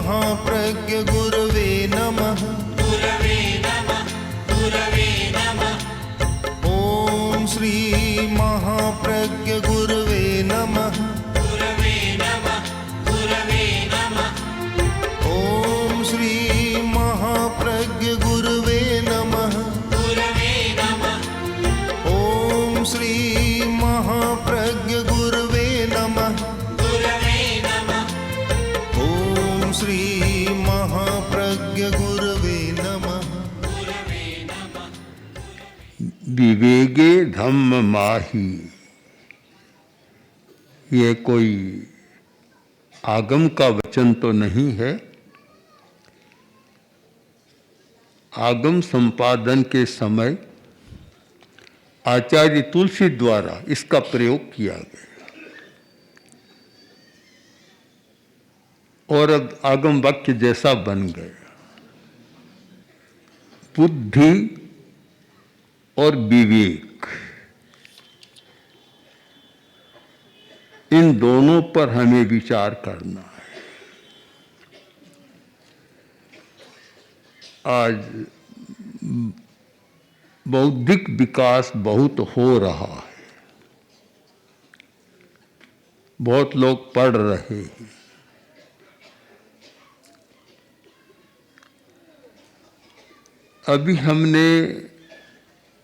महाप्रज्ञ गुरवे नमः। गुरवे नमः। गुरवे नमः। ॐ श्री महाप्रज्ञ गुरवे नमः। गुरवे नमः। गुरवे नमः। ॐ श्री महाप्रज्ञ गुरवे नमः। गुरवे नमः। ॐ श्री महाप्रज्ञ गुरवे नमः। गुरवे नमः। ॐ श्री महाप्रज्ञ गुरवे नमः। गुरवे नमः। विवेगे धम्म माही, ये कोई आगम का वचन तो नहीं है। आगम संपादन के समय आचार्य तुलसी द्वारा इसका प्रयोग किया गया और अब आगम वाक्य जैसा बन गया। बुद्धि और विवेक, इन दोनों पर हमें विचार करना है। आज बौद्धिक विकास बहुत हो रहा है, बहुत लोग पढ़ रहे हैं। अभी हमने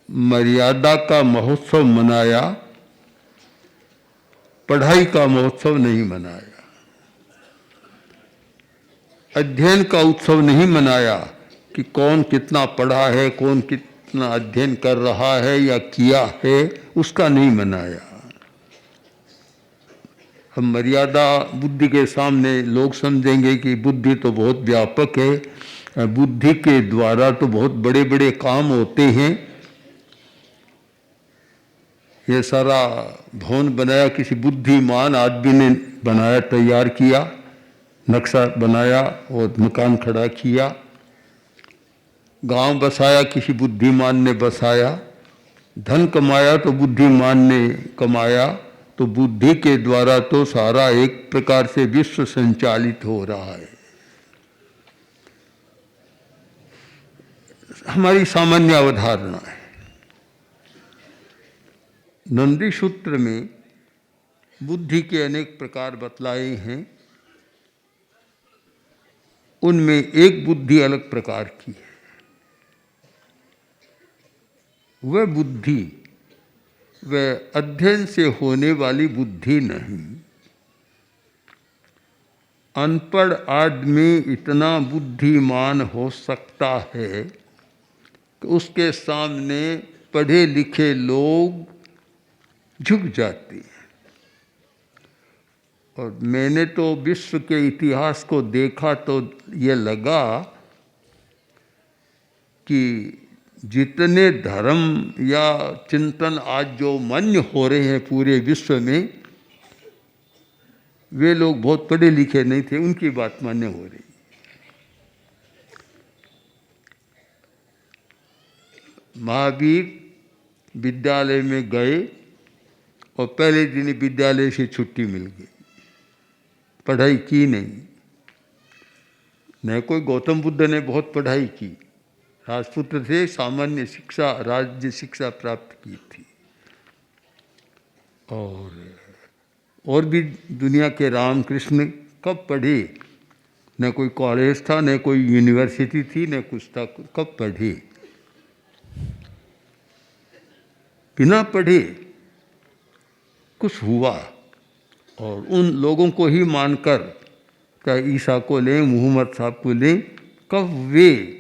मर्यादा का महोत्सव मनाया, पढ़ाई का महोत्सव नहीं मनाया। अध्ययन का उत्सव नहीं मनाया कि कौन कितना पढ़ा है, कौन कितना अध्ययन कर रहा है या किया है, उसका नहीं मनाया। हम मर्यादा बुद्धि के सामने लोग समझेंगे कि बुद्धि तो बहुत व्यापक है, बुद्धि के द्वारा तो बहुत बड़े बड़े काम होते हैं। ये सारा भवन बनाया किसी बुद्धिमान आदमी ने बनाया, तैयार किया, नक्शा बनाया और मकान खड़ा किया। गांव बसाया किसी बुद्धिमान ने बसाया। धन कमाया तो बुद्धिमान ने कमाया। तो बुद्धि के द्वारा तो सारा एक प्रकार से विश्व संचालित हो रहा है। हमारी सामान्य अवधारणा है। नंदी सूत्र में बुद्धि के अनेक प्रकार बतलाए हैं। उनमें एक बुद्धि अलग प्रकार की है। वह बुद्धि, वह अध्ययन से होने वाली बुद्धि नहीं। अनपढ़ आदमी इतना बुद्धिमान हो सकता है कि उसके सामने पढ़े लिखे लोग झुक जाते हैं। और मैंने तो विश्व के इतिहास को देखा तो ये लगा कि जितने धर्म या चिंतन आज जो मान्य हो रहे हैं पूरे विश्व में, वे लोग बहुत पढ़े लिखे नहीं थे, उनकी बात मान्य हो रही। महावीर विद्यालय में गए और पहले दिन विद्यालय से छुट्टी मिल गई, पढ़ाई की नहीं। न कोई गौतम बुद्ध ने बहुत पढ़ाई की, राजपुत्र से सामान्य शिक्षा, राज्य शिक्षा प्राप्त की थी। और भी दुनिया के रामकृष्ण कब पढ़े? न कोई कॉलेज था, न कोई यूनिवर्सिटी थी, न कुछ था। कब पढ़े? बिना पढ़े कुछ हुआ। और उन लोगों को ही मानकर, चाहे ईसा को लें, मोहम्मद साहब को लें, कब वे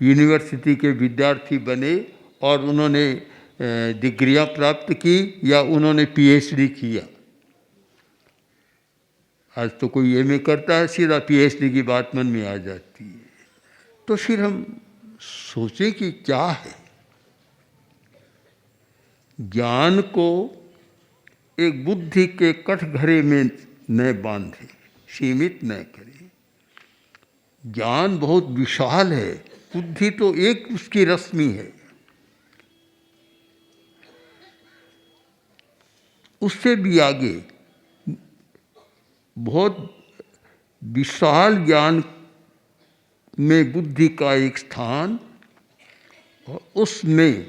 यूनिवर्सिटी के विद्यार्थी बने और उन्होंने डिग्रियां प्राप्त की या उन्होंने पीएचडी किया? आज तो कोई एमए करता है, सीधा पीएचडी की बात मन में आ जाती है। तो फिर हम सोचें कि क्या है। ज्ञान को एक बुद्धि के कठघरे में न बांधे, सीमित न करें। ज्ञान बहुत विशाल है, बुद्धि तो एक उसकी रश्मि है। उससे भी आगे बहुत विशाल ज्ञान में बुद्धि का एक स्थान और उसमें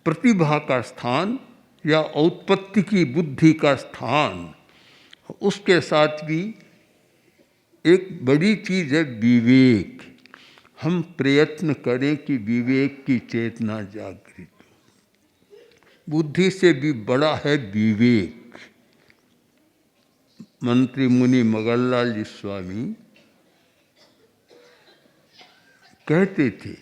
प्रतिभा का स्थान या औत्पत्ति की बुद्धि का स्थान, उसके साथ भी एक बड़ी चीज़ है विवेक। हम प्रयत्न करें कि विवेक की चेतना जागृत हो। बुद्धि से भी बड़ा है विवेक। मंत्री मुनि मगनलाल जी स्वामी कहते थे,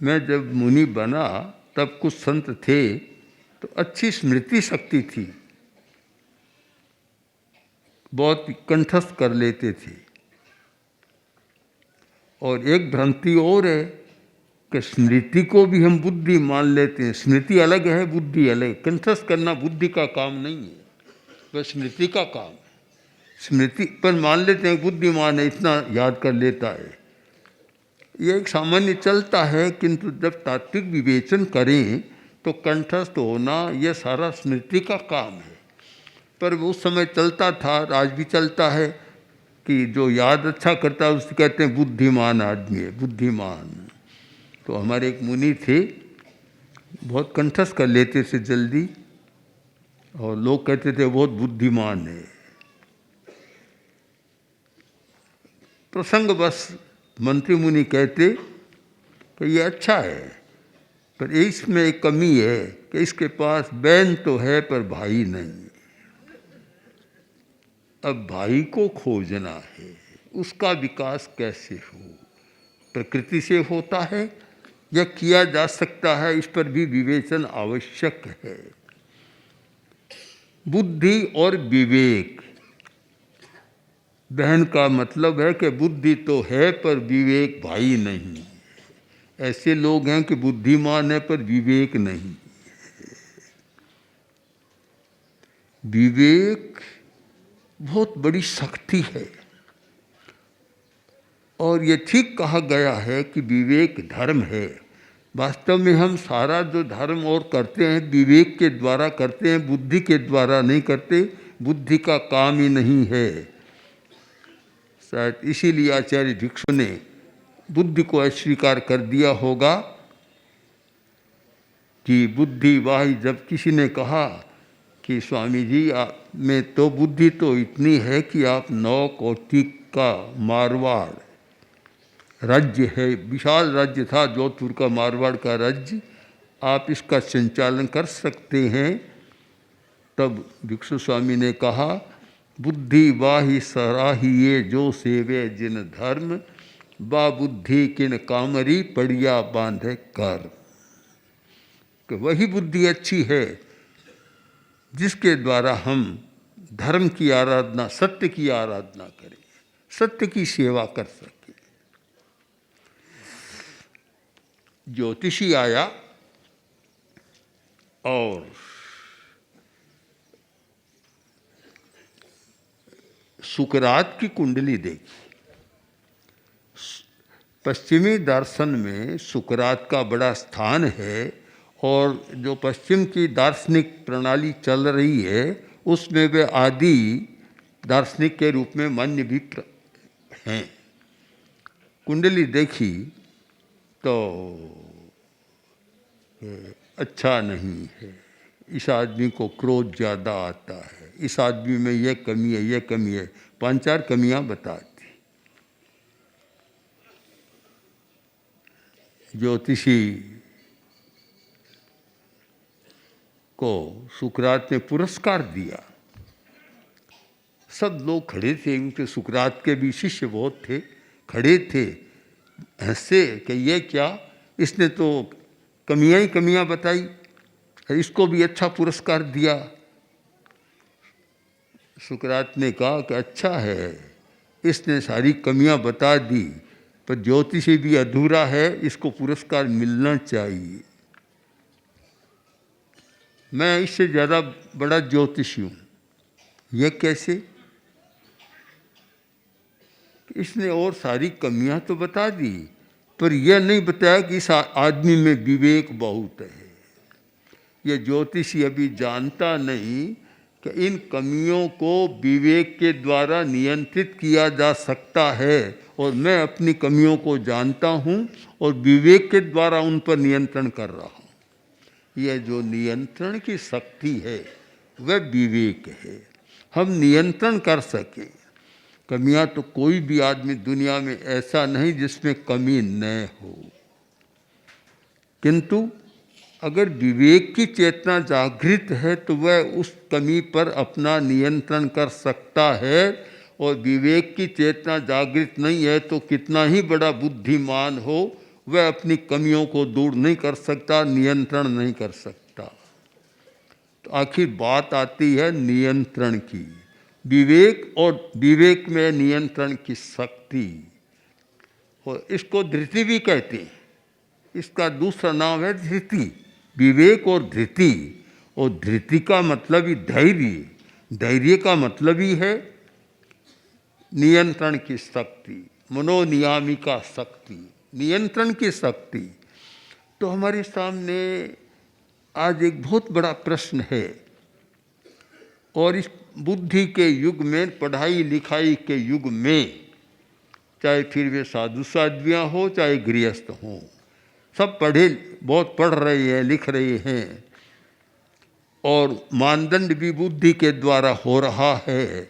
मैं जब मुनि बना तब कुछ संत थे तो अच्छी स्मृति शक्ति थी, बहुत कंठस्थ कर लेते थे। और एक भ्रांति और है कि स्मृति को भी हम बुद्धि मान लेते हैं। स्मृति अलग है, बुद्धि अलग। कंठस्थ करना बुद्धि का काम नहीं है, वह स्मृति का काम है। स्मृति पर मान लेते हैं बुद्धिमान है, इतना याद कर लेता है, ये एक सामान्य चलता है। किंतु जब तात्विक विवेचन करें तो कंठस्थ होना यह सारा स्मृति का काम है। पर उस समय चलता था, आज भी चलता है कि जो याद अच्छा करता है उससे कहते हैं बुद्धिमान आदमी है, बुद्धिमान। तो हमारे एक मुनि थे, बहुत कंठस्थ कर लेते थे जल्दी, और लोग कहते थे बहुत बुद्धिमान है। प्रसंग बस मंत्री मुनि कहते कि ये अच्छा है, पर इसमें एक कमी है कि इसके पास बहन तो है पर भाई नहीं। अब भाई को खोजना है, उसका विकास कैसे हो? प्रकृति से होता है या किया जा सकता है, इस पर भी विवेचन आवश्यक है। बुद्धि और विवेक, बहन का मतलब है कि बुद्धि तो है पर विवेक भाई नहीं। ऐसे लोग हैं कि बुद्धिमान है पर विवेक नहीं। विवेक बहुत बड़ी शक्ति है, और ये ठीक कहा गया है कि विवेक धर्म है। वास्तव में हम सारा जो धर्म और करते हैं विवेक के द्वारा करते हैं, बुद्धि के द्वारा नहीं करते। बुद्धि का काम ही नहीं है। शायद इसीलिए आचार्य भिक्षु ने बुद्धि को अस्वीकार कर दिया होगा कि बुद्धि वाही। जब किसी ने कहा कि स्वामी जी आप में तो बुद्धि तो इतनी है कि आप 9 कोटि का मारवाड़ राज्य है, विशाल राज्य था जोधपुर का मारवाड़ का राज्य, आप इसका संचालन कर सकते हैं। तब भिक्षु स्वामी ने कहा, बुद्धि वाही सराहिए जो सेवे जिन धर्म, बा बुद्धि किन कामरी पड़िया बांधे कर। कि वही बुद्धि अच्छी है जिसके द्वारा हम धर्म की आराधना, सत्य की आराधना करें, सत्य की सेवा कर सकें। ज्योतिषी आया और सुकरात की कुंडली देखी। पश्चिमी दर्शन में सुकरात का बड़ा स्थान है, और जो पश्चिम की दार्शनिक प्रणाली चल रही है उसमें वे आदि दार्शनिक के रूप में मान्य भी हैं। कुंडली देखी तो अच्छा नहीं है, इस आदमी को क्रोध ज़्यादा आता है, इस आदमी में यह कमी है, यह कमी है। 5-4 कमियां बता दी। ज्योतिषी को सुकरात ने पुरस्कार दिया। सब लोग खड़े थे, उनके सुकरात के भी शिष्य बहुत थे, खड़े थे, हंसे कि ये क्या, इसने तो कमियां ही कमियां बताई, इसको भी अच्छा पुरस्कार दिया। सुकरात ने कहा कि अच्छा है, इसने सारी कमियां बता दी, पर ज्योतिषी भी अधूरा है, इसको पुरस्कार मिलना चाहिए। मैं इससे ज़्यादा बड़ा ज्योतिषी हूँ। यह कैसे? इसने और सारी कमियां तो बता दी, पर यह नहीं बताया कि इस आदमी में विवेक बहुत है। यह ज्योतिषी अभी जानता नहीं कि इन कमियों को विवेक के द्वारा नियंत्रित किया जा सकता है, और मैं अपनी कमियों को जानता हूँ और विवेक के द्वारा उन पर नियंत्रण कर रहा हूँ। यह जो नियंत्रण की शक्ति है वह विवेक है। हम नियंत्रण कर सकें। कमियां तो कोई भी आदमी दुनिया में ऐसा नहीं जिसमें कमी न हो, किंतु अगर विवेक की चेतना जागृत है तो वह उस कमी पर अपना नियंत्रण कर सकता है, और विवेक की चेतना जागृत नहीं है तो कितना ही बड़ा बुद्धिमान हो वह अपनी कमियों को दूर नहीं कर सकता, नियंत्रण नहीं कर सकता। तो आखिर बात आती है नियंत्रण की। विवेक और विवेक में नियंत्रण की शक्ति, और इसको धृति भी कहते हैं। इसका दूसरा नाम है धृति। विवेक और धृति, और धृति का मतलब ही धैर्य, धैर्य का मतलब ही है नियंत्रण की शक्ति, मनोनियामिका शक्ति, नियंत्रण की शक्ति। तो हमारे सामने आज एक बहुत बड़ा प्रश्न है, और इस बुद्धि के युग में, पढ़ाई लिखाई के युग में, चाहे फिर वे साधु साध्वियाँ हो चाहे गृहस्थ हों, सब बहुत पढ़ रहे हैं, लिख रहे हैं, और मानदंड भी बुद्धि के द्वारा हो रहा है।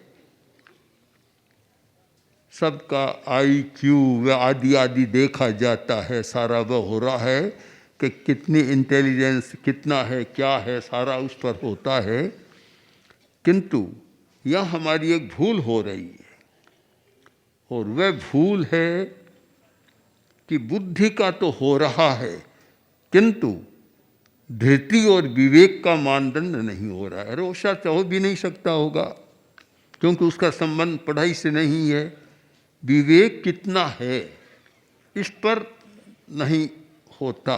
सबका IQ व आदि आदि देखा जाता है, सारा वह हो रहा है कि कितनी इंटेलिजेंस, कितना है, क्या है, सारा उस पर होता है। किंतु यह हमारी एक भूल हो रही है, और वह भूल है कि बुद्धि का तो हो रहा है, किंतु धृति और विवेक का मानदंड नहीं हो रहा है। रोशा चाहो भी नहीं सकता होगा, क्योंकि उसका संबंध पढ़ाई से नहीं है। विवेक कितना है इस पर नहीं होता,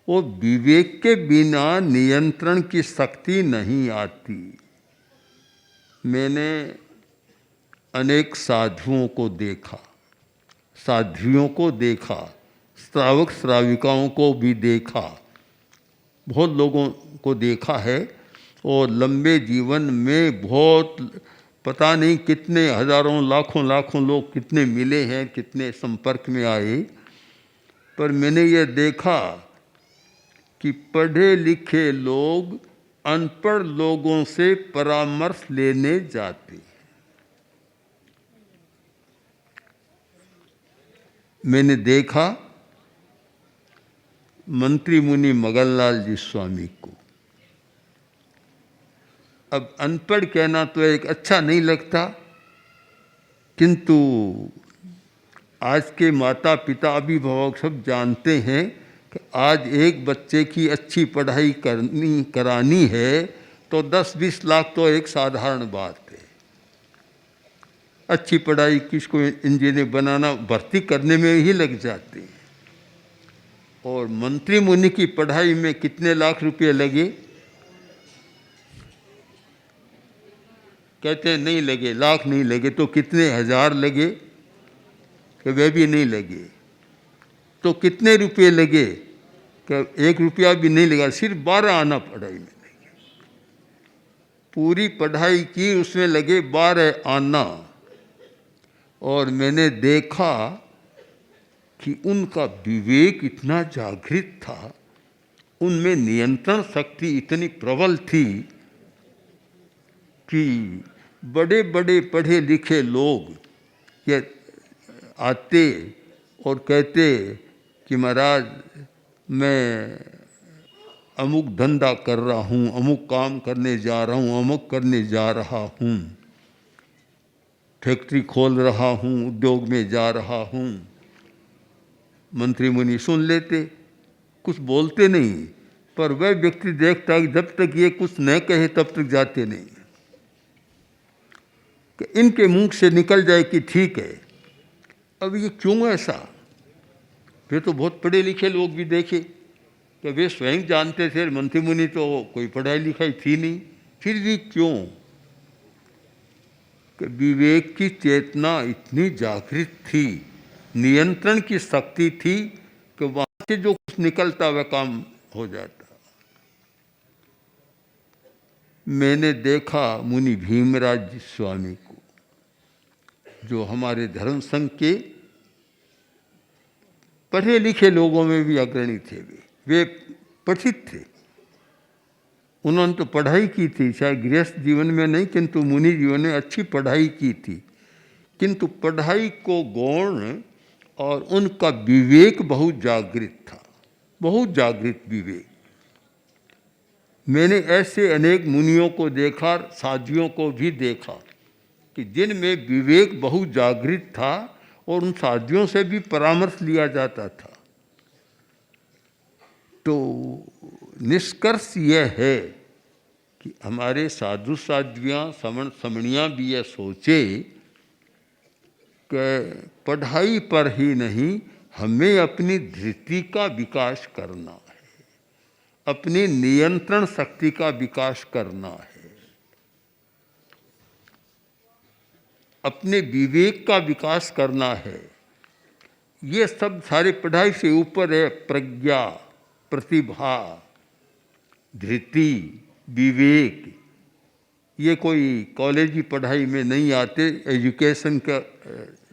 और विवेक के बिना नियंत्रण की शक्ति नहीं आती। मैंने अनेक साधुओं को देखा, साध्वियों को देखा, श्रावक श्राविकाओं को भी देखा, बहुत लोगों को देखा है, और लंबे जीवन में बहुत पता नहीं कितने हजारों लाखों लोग कितने मिले हैं, कितने संपर्क में आए। पर मैंने ये देखा कि पढ़े लिखे लोग अनपढ़ लोगों से परामर्श लेने जाते। मैंने देखा मंत्री मुनि मगनलाल जी स्वामी को। अब अनपढ़ कहना तो एक अच्छा नहीं लगता, किंतु आज के माता पिता अभिभावक सब जानते हैं कि आज एक बच्चे की अच्छी पढ़ाई करानी है तो 10-20 लाख तो एक साधारण बात है। अच्छी पढ़ाई किसको इंजीनियर बनाना, भर्ती करने में ही लग जाते हैं। और मंत्री मुनि की पढ़ाई में कितने लाख रुपए लगे? कहते हैं नहीं लगे, लाख नहीं लगे, तो कितने हजार लगे? कि वे भी नहीं लगे। तो कितने रुपए लगे? कि 1 रुपया भी नहीं लगा, सिर्फ 12 आना पढ़ाई में लगे। पूरी पढ़ाई की, उसमें लगे 12 आना। और मैंने देखा कि उनका विवेक इतना जागृत था, उनमें नियंत्रण शक्ति इतनी प्रबल थी कि बड़े बड़े पढ़े लिखे लोग ये आते और कहते कि महाराज मैं अमुक धंधा कर रहा हूँ, अमुक काम करने जा रहा हूँ, अमुक करने जा रहा हूँ, फैक्ट्री खोल रहा हूँ, उद्योग में जा रहा हूँ। मंत्री मुनि सुन लेते, कुछ बोलते नहीं, पर वह व्यक्ति देखता कि जब तक ये कुछ न कहे तब तक जाते नहीं, कि इनके मुंह से निकल जाए कि ठीक है। अब ये क्यों ऐसा? वे तो बहुत पढ़े लिखे लोग भी देखे कि वे स्वयं जानते थे, मंत्री मुनि तो कोई पढ़ाई लिखाई थी नहीं, फिर भी क्यों? कि विवेक की चेतना इतनी जागृत थी, नियंत्रण की शक्ति थी कि वहाँ से जो कुछ निकलता वह काम हो जाता। मैंने देखा मुनि भीमराज स्वामी को, जो हमारे धर्म संघ के पढ़े लिखे लोगों में भी अग्रणी थे। वे पठित थे, उन्होंने तो पढ़ाई की थी, शायद गृहस्थ जीवन में नहीं किंतु मुनि जीवन में अच्छी पढ़ाई की थी। किंतु पढ़ाई को गौण और उनका विवेक बहुत जागृत था, बहुत जागृत विवेक। मैंने ऐसे अनेक मुनियों को देखा, साधुओं को भी देखा कि जिनमें विवेक बहुत जागृत था और उन साधुओं से भी परामर्श लिया जाता था। तो निष्कर्ष यह है कि हमारे साधु साध्वियाँ समण समणियाँ भी यह सोचे कि पढ़ाई पर ही नहीं, हमें अपनी धृति का विकास करना है, अपनी नियंत्रण शक्ति का विकास करना है, अपने विवेक का विकास करना है। ये सब सारे पढ़ाई से ऊपर है। प्रज्ञा, प्रतिभा, धृति, विवेक, ये कोई कॉलेज की पढ़ाई में नहीं आते, एजुकेशन का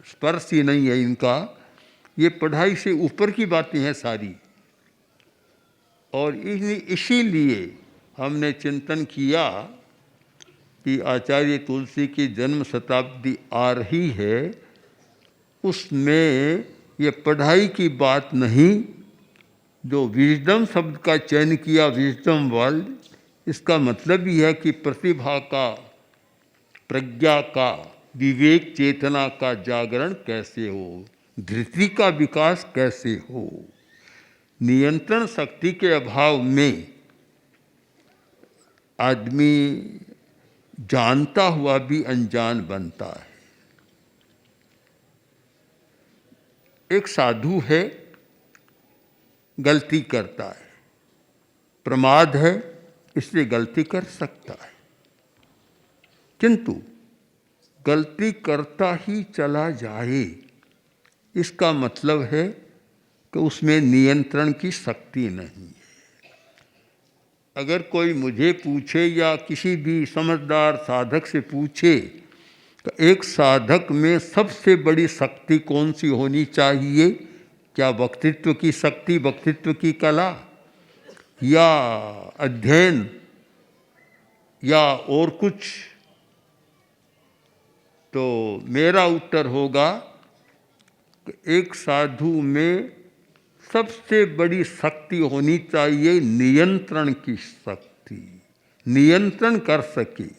स्पर्श ही नहीं है इनका। ये पढ़ाई से ऊपर की बातें हैं सारी। और इसीलिए हमने चिंतन किया कि आचार्य तुलसी की जन्म शताब्दी आ रही है, उसमें ये पढ़ाई की बात नहीं, जो विजडम शब्द का चयन किया, विजडम वर्ल्ड, इसका मतलब ही है कि प्रतिभा का, प्रज्ञा का, विवेक चेतना का जागरण कैसे हो, धृति का विकास कैसे हो। नियंत्रण शक्ति के अभाव में आदमी जानता हुआ भी अनजान बनता है। एक साधु है, गलती करता है, प्रमाद है, इसलिए गलती कर सकता है, किंतु गलती करता ही चला जाए, इसका मतलब है कि उसमें नियंत्रण की शक्ति नहीं है। अगर कोई मुझे पूछे या किसी भी समझदार साधक से पूछे तो एक साधक में सबसे बड़ी शक्ति कौन सी होनी चाहिए, क्या वक्तृत्व की शक्ति, वक्तृत्व की कला, या अध्ययन, या और कुछ? तो मेरा उत्तर होगा कि एक साधु में सबसे बड़ी शक्ति होनी चाहिए नियंत्रण की शक्ति, नियंत्रण कर सके।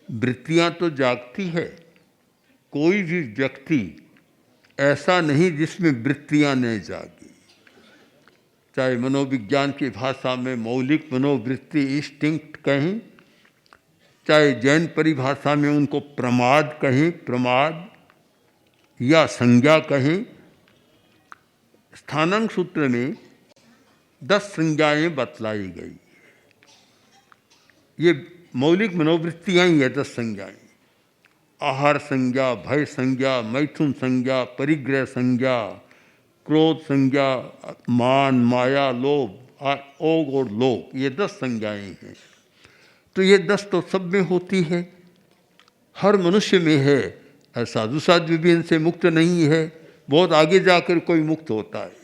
वृत्तियां तो जागती है, कोई भी व्यक्ति ऐसा नहीं जिसमें वृत्तियां नहीं जागी। चाहे मनोविज्ञान की भाषा में मौलिक मनोवृत्ति, इंस्टिंक्ट कहें, चाहे जैन परिभाषा में उनको प्रमाद कहें, प्रमाद या संज्ञा कहें। स्थानांक सूत्र में 10 संज्ञाएं बतलाई गई। ये मौलिक मनोवृत्तियां ही है 10 संज्ञाएं। आहार संज्ञा, भय संज्ञा, मैथुन संज्ञा, परिग्रह संज्ञा, क्रोध संज्ञा, मान, माया, लोभ, ओग और लोभ, ये 10 संज्ञाएं हैं। तो ये 10 तो सब में होती है, हर मनुष्य में है। साधु साध्वी भी इनसे मुक्त नहीं है, बहुत आगे जाकर कोई मुक्त होता है,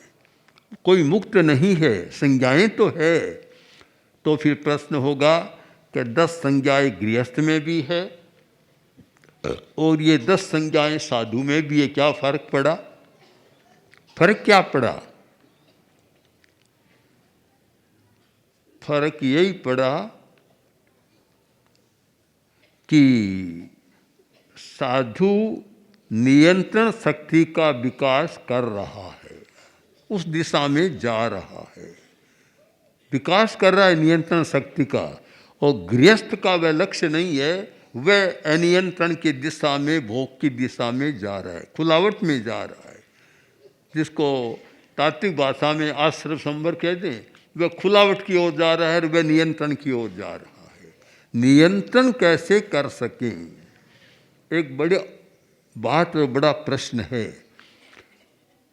कोई मुक्त नहीं है, संज्ञाएं तो है। तो फिर प्रश्न होगा कि 10 संज्ञाएं गृहस्थ में भी है और ये 10 संज्ञाएं साधु में भी है, क्या फर्क पड़ा? फर्क क्या पड़ा? फर्क यही पड़ा कि साधु नियंत्रण शक्ति का विकास कर रहा है, उस दिशा में जा रहा है, विकास कर रहा है नियंत्रण शक्ति का। और गृहस्थ का वह लक्ष्य नहीं है, वह अनियंत्रण की दिशा में, भोग की दिशा में जा रहा है, खुलावट में जा रहा है, जिसको तात्विक भाषा में आश्रम संवर कहते हैं। वह खुलावट की ओर जा रहा है और वह नियंत्रण की ओर जा रहा है। नियंत्रण कैसे कर सकें, एक बड़े बात और बड़ा प्रश्न है।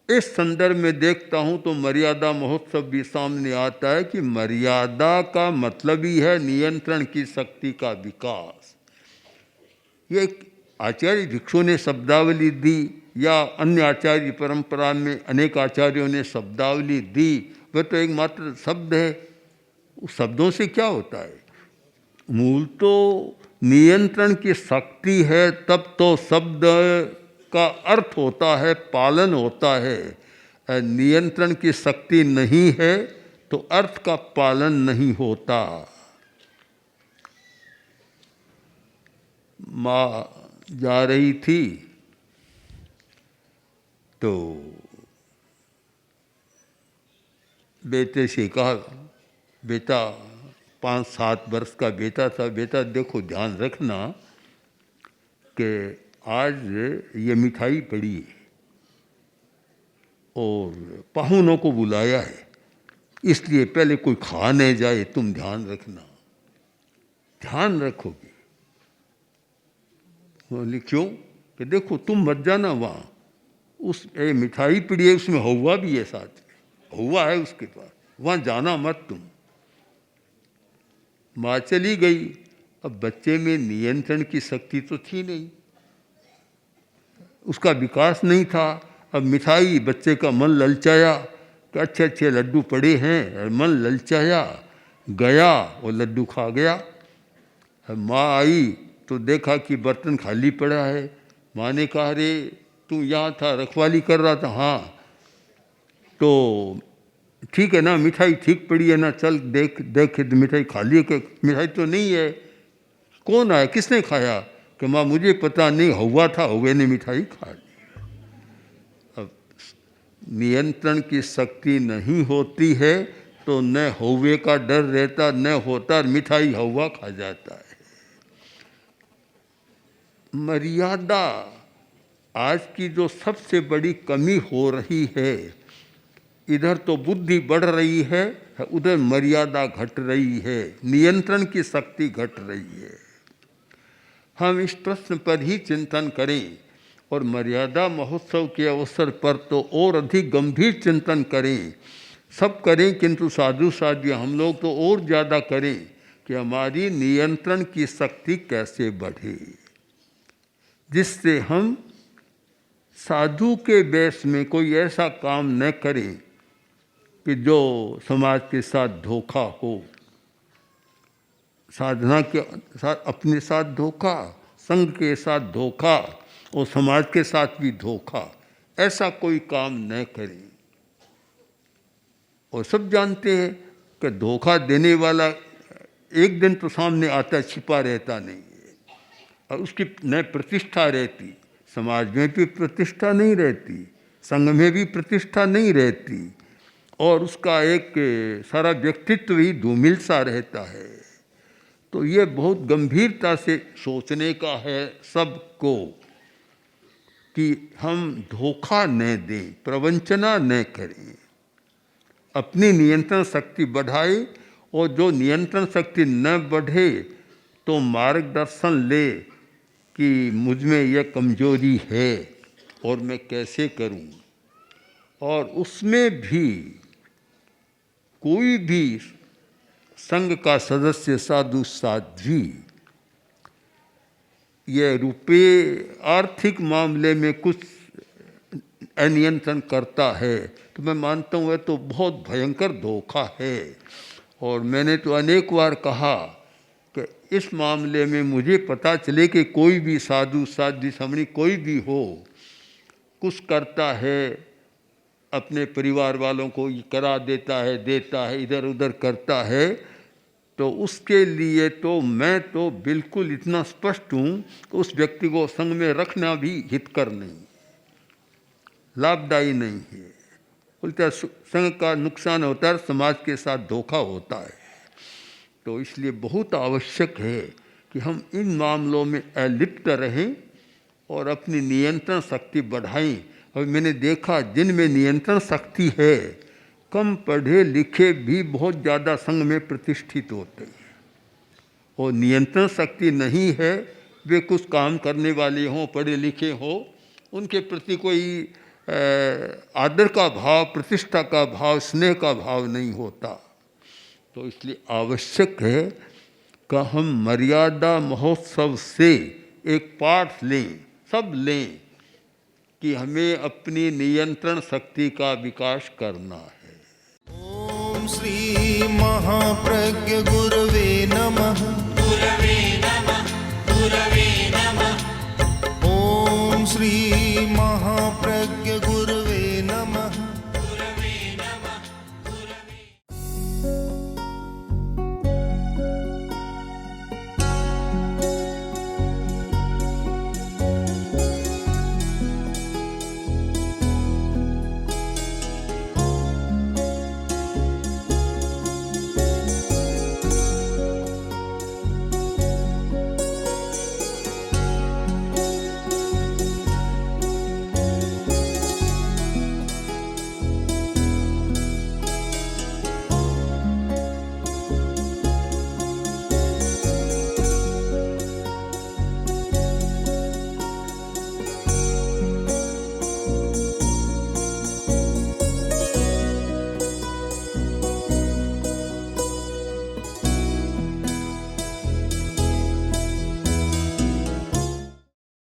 इस संदर्भ में देखता हूँ तो मर्यादा महोत्सव भी सामने आता है कि मर्यादा का मतलब ही है नियंत्रण की शक्ति का विकास। ये एक आचार्य भिक्षु ने शब्दावली दी या अन्य आचार्य परंपरा में अनेक आचार्यों ने शब्दावली दी, वह तो एक मात्र शब्द है। उस शब्दों से क्या होता है? मूल तो नियंत्रण की शक्ति है, तब तो शब्द का अर्थ होता है, पालन होता है। नियंत्रण की शक्ति नहीं है तो अर्थ का पालन नहीं होता। माँ जा रही थी तो बेटे से कहा, बेटा 5-7 वर्ष का बेटा था, बेटा देखो ध्यान रखना कि आज ये मिठाई पड़ी है और पाहुनों को बुलाया है, इसलिए पहले कोई खा नहीं जाए, तुम ध्यान रखना। ध्यान रखोगे? बोले क्यों? कि देखो तुम मत जाना वहाँ, उस मिठाई पड़ी है, उसमें हवा भी है, साथ में हवा है उसके पास, वहाँ जाना मत तुम। माँ चली गई। अब बच्चे में नियंत्रण की शक्ति तो थी नहीं, उसका विकास नहीं था। अब मिठाई, बच्चे का मन ललचाया कि अच्छे अच्छे लड्डू पड़े हैं, मन ललचाया, गया और लड्डू खा गया। अब माँ आई तो देखा कि बर्तन खाली पड़ा है। माँ ने कहा, अरे तू यहाँ था, रखवाली कर रहा था? हाँ। तो ठीक है ना, मिठाई ठीक पड़ी है ना, चल देख देख मिठाई खाली है कि मिठाई तो नहीं है। कौन आया, किसने खाया? कि माँ मुझे पता नहीं, हवा था, हवे ने मिठाई खा ली। अब नियंत्रण की शक्ति नहीं होती है तो न हवे का डर रहता, न होता, मिठाई हवा खा जाता है। मर्यादा आज की जो सबसे बड़ी कमी हो रही है, इधर तो बुद्धि बढ़ रही है, उधर मर्यादा घट रही है, नियंत्रण की शक्ति घट रही है। हम इस प्रश्न पर ही चिंतन करें और मर्यादा महोत्सव के अवसर पर तो और अधिक गंभीर चिंतन करें। सब करें किंतु साधु साध्य हम लोग तो और ज़्यादा करें कि हमारी नियंत्रण की शक्ति कैसे बढ़े, जिससे हम साधु के वेश में कोई ऐसा काम न करें कि जो समाज के साथ धोखा हो। साधना के साथ अपने साथ धोखा, संघ के साथ धोखा और समाज के साथ भी धोखा, ऐसा कोई काम न करें। और सब जानते हैं कि धोखा देने वाला एक दिन तो सामने आता, छिपा रहता नहीं है, और उसकी न प्रतिष्ठा रहती, समाज में भी प्रतिष्ठा नहीं रहती, संघ में भी प्रतिष्ठा नहीं रहती, और उसका एक सारा व्यक्तित्व ही धूमिल सा रहता है। तो ये बहुत गंभीरता से सोचने का है सबको कि हम धोखा न दें, प्रवंचना न करें, अपनी नियंत्रण शक्ति बढ़ाए, और जो नियंत्रण शक्ति न बढ़े तो मार्गदर्शन ले कि मुझ में यह कमजोरी है और मैं कैसे करूं। और उसमें भी कोई भी संघ का सदस्य, साधु साध्वी, ये रुपये आर्थिक मामले में कुछ अनियंत्रण करता है तो मैं मानता हूँ वह तो बहुत भयंकर धोखा है। और मैंने तो अनेक बार कहा कि इस मामले में मुझे पता चले कि कोई भी साधु साध्वी समणी कोई भी हो, कुछ करता है, अपने परिवार वालों को करा देता है, इधर उधर करता है, तो उसके लिए तो मैं तो बिल्कुल इतना स्पष्ट हूँ कि उस व्यक्ति को संघ में रखना भी हितकर नहीं, लाभदायी नहीं है। उल्टा संघ का नुकसान होता है, समाज के साथ धोखा होता है। तो इसलिए बहुत आवश्यक है कि हम इन मामलों में अलिप्त रहें और अपनी नियंत्रण शक्ति बढ़ाएं। और मैंने देखा जिनमें नियंत्रण शक्ति है, कम पढ़े लिखे भी बहुत ज़्यादा संघ में प्रतिष्ठित होते हैं। और नियंत्रण शक्ति नहीं है, वे कुछ काम करने वाले हों, पढ़े लिखे हों, उनके प्रति कोई आदर का भाव, प्रतिष्ठा का भाव, स्नेह का भाव नहीं होता। तो इसलिए आवश्यक है कि हम मर्यादा महोत्सव से एक पाठ लें, सब लें कि हमें अपनी नियंत्रण शक्ति का विकास करना है। ॐ श्री महाप्रज्ञ गुरवे नमः। गुरवे नमः गुरवे नमः ॐ श्री महाप्रज्ञ गुरवे